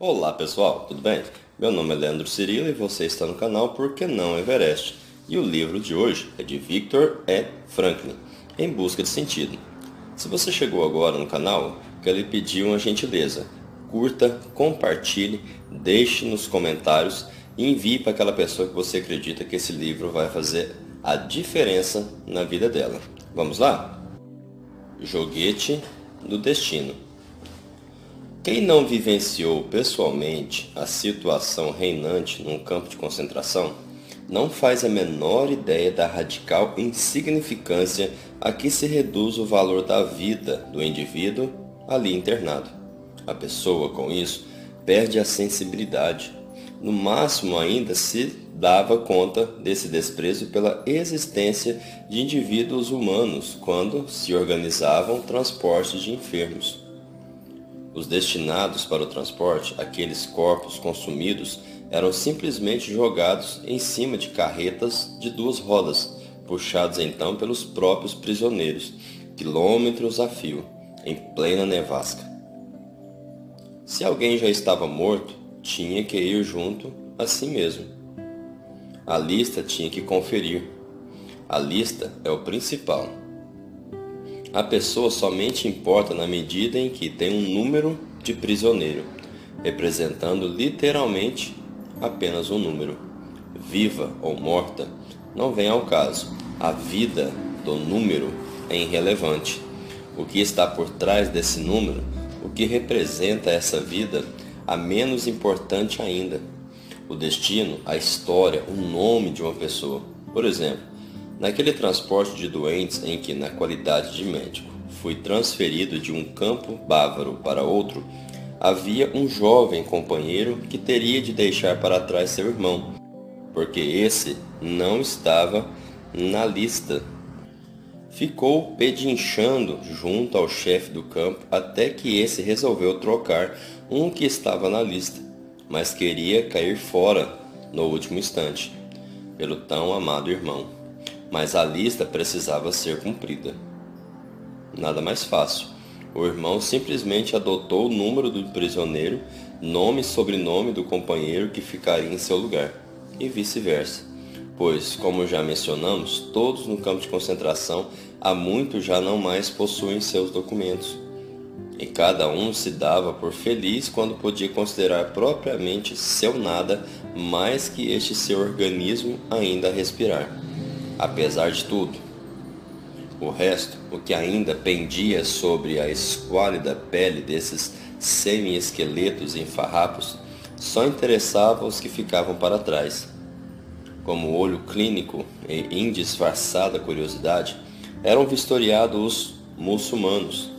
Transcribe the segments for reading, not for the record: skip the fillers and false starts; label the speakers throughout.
Speaker 1: Olá pessoal, tudo bem? Meu nome é Leandro Cirilo e você está no canal Por que não Everest? E o livro de hoje é de Viktor E. Frankl, Em Busca de Sentido. Se você chegou agora no canal, quero lhe pedir uma gentileza. Curta, compartilhe, deixe nos comentários e envie para aquela pessoa que você acredita que esse livro vai fazer a diferença na vida dela. Vamos lá? Joguete do Destino. Quem não vivenciou pessoalmente a situação reinante num campo de concentração não faz a menor ideia da radical insignificância a que se reduz o valor da vida do indivíduo ali internado. A pessoa, com isso, perde a sensibilidade. No máximo, ainda se dava conta desse desprezo pela existência de indivíduos humanos quando se organizavam transportes de enfermos. Os destinados para o transporte, aqueles corpos consumidos, eram simplesmente jogados em cima de carretas de duas rodas, puxados então pelos próprios prisioneiros, quilômetros a fio, em plena nevasca. Se alguém já estava morto, tinha que ir junto a si mesmo. A lista tinha que conferir. A lista é o principal. A pessoa somente importa na medida em que tem um número de prisioneiro, representando literalmente apenas um número. Viva ou morta, não vem ao caso. A vida do número é irrelevante. O que está por trás desse número, o que representa essa vida, a menos importante ainda. O destino, a história, o nome de uma pessoa. Por exemplo, naquele transporte de doentes em que, na qualidade de médico, fui transferido de um campo bávaro para outro, havia um jovem companheiro que teria de deixar para trás seu irmão, porque esse não estava na lista. Ficou pedinchando junto ao chefe do campo até que esse resolveu trocar um que estava na lista, mas queria cair fora no último instante, pelo tão amado irmão. Mas a lista precisava ser cumprida. Nada mais fácil. O irmão simplesmente adotou o número do prisioneiro, nome e sobrenome do companheiro que ficaria em seu lugar, e vice-versa. Pois, como já mencionamos, todos no campo de concentração há muito já não mais possuem seus documentos. E cada um se dava por feliz quando podia considerar propriamente seu nada mais que este seu organismo ainda a respirar. Apesar de tudo, o resto, o que ainda pendia sobre a esquálida pele desses semi-esqueletos em farrapos, só interessava os que ficavam para trás. Como olho clínico e indisfarçada curiosidade, eram vistoriados os muçulmanos,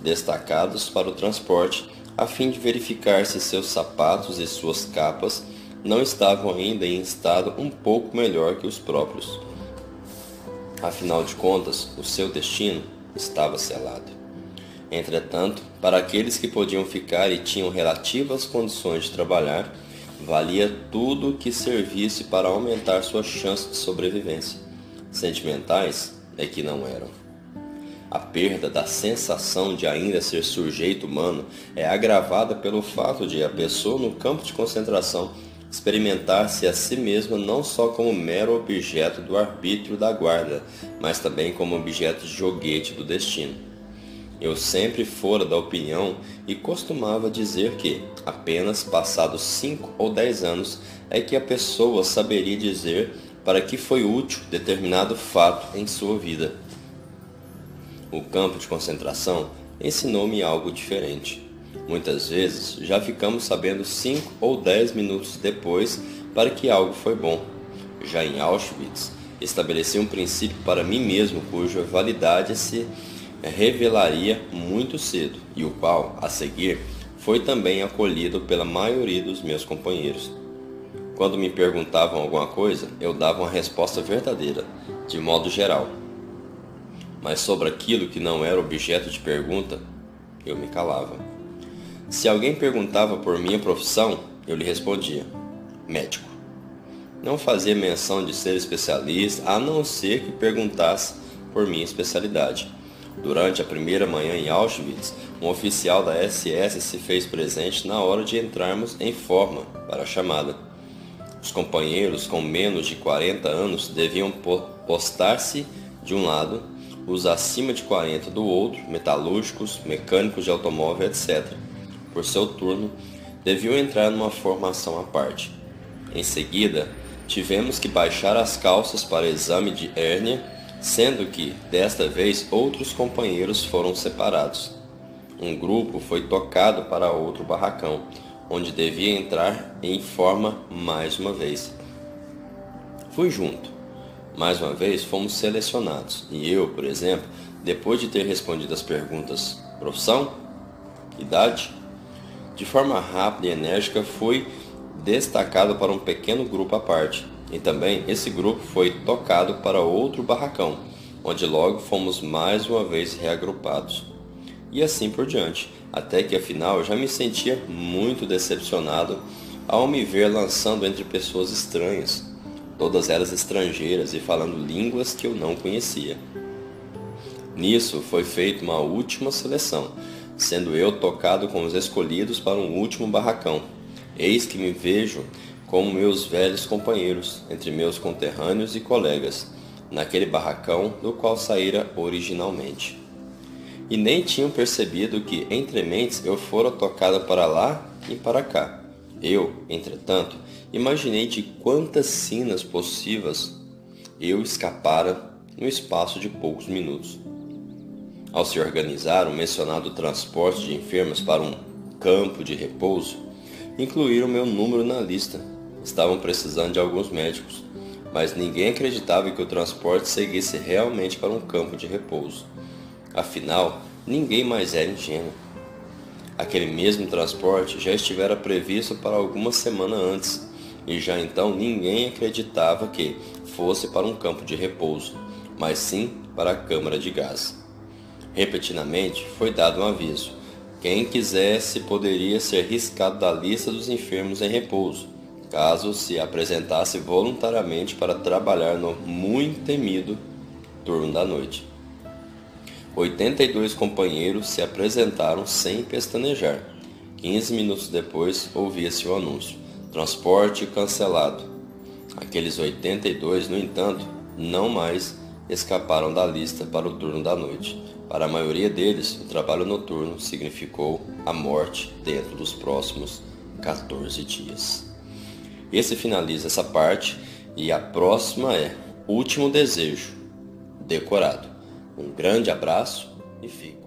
Speaker 1: destacados para o transporte, a fim de verificar se seus sapatos e suas capas não estavam ainda em estado um pouco melhor que os próprios. Afinal de contas, o seu destino estava selado. Entretanto, para aqueles que podiam ficar e tinham relativas condições de trabalhar, valia tudo que servisse para aumentar suas chances de sobrevivência. Sentimentais é que não eram. A perda da sensação de ainda ser sujeito humano é agravada pelo fato de a pessoa no campo de concentração experimentar-se a si mesma não só como mero objeto do arbítrio da guarda, mas também como objeto de joguete do destino. Eu sempre fora da opinião e costumava dizer que, apenas passados 5 ou 10 anos, é que a pessoa saberia dizer para que foi útil determinado fato em sua vida. O campo de concentração ensinou-me algo diferente. Muitas vezes já ficamos sabendo 5 ou 10 minutos depois para que algo foi bom. Já em Auschwitz, estabeleci um princípio para mim mesmo cuja validade se revelaria muito cedo e o qual, a seguir, foi também acolhido pela maioria dos meus companheiros. Quando me perguntavam alguma coisa, eu dava uma resposta verdadeira, de modo geral. Mas sobre aquilo que não era objeto de pergunta, eu me calava. Se alguém perguntava por minha profissão, eu lhe respondia: médico. Não fazia menção de ser especialista, a não ser que perguntasse por minha especialidade. Durante a primeira manhã em Auschwitz, um oficial da SS se fez presente na hora de entrarmos em forma para a chamada. Os companheiros com menos de 40 anos deviam postar-se de um lado, os acima de 40 do outro, metalúrgicos, mecânicos de automóvel, etc. Por seu turno, deviam entrar numa formação à parte. Em seguida, tivemos que baixar as calças para exame de hérnia, sendo que, desta vez, outros companheiros foram separados. Um grupo foi tocado para outro barracão, onde devia entrar em forma mais uma vez. Fui junto. Mais uma vez fomos selecionados, e eu, por exemplo, depois de ter respondido as perguntas profissão, idade, de forma rápida e enérgica fui destacado para um pequeno grupo à parte, e também esse grupo foi tocado para outro barracão, onde logo fomos mais uma vez reagrupados. E assim por diante, até que afinal eu já me sentia muito decepcionado ao me ver lançando entre pessoas estranhas, todas elas estrangeiras e falando línguas que eu não conhecia. Nisso foi feita uma última seleção, sendo eu tocado com os escolhidos para um último barracão. Eis que me vejo como meus velhos companheiros, entre meus conterrâneos e colegas, naquele barracão do qual saíra originalmente. E nem tinham percebido que, entre mentes, eu fora tocado para lá e para cá. Eu, entretanto, imaginei de quantas sinas possíveis eu escapara no espaço de poucos minutos. Ao se organizar o mencionado transporte de enfermos para um campo de repouso, incluíram meu número na lista. Estavam precisando de alguns médicos, mas ninguém acreditava que o transporte seguisse realmente para um campo de repouso. Afinal, ninguém mais era ingênuo. Aquele mesmo transporte já estivera previsto para algumas semanas antes, e já então ninguém acreditava que fosse para um campo de repouso, mas sim para a câmara de gás. Repetidamente foi dado um aviso. Quem quisesse poderia ser riscado da lista dos enfermos em repouso, caso se apresentasse voluntariamente para trabalhar no muito temido turno da noite. 82 companheiros se apresentaram sem pestanejar. 15 minutos depois, ouvia-se o anúncio: transporte cancelado. Aqueles 82, no entanto, não mais escaparam da lista para o turno da noite. Para a maioria deles, o trabalho noturno significou a morte dentro dos próximos 14 dias. Esse finaliza essa parte e a próxima é Último Desejo, decorado. Um grande abraço e fique.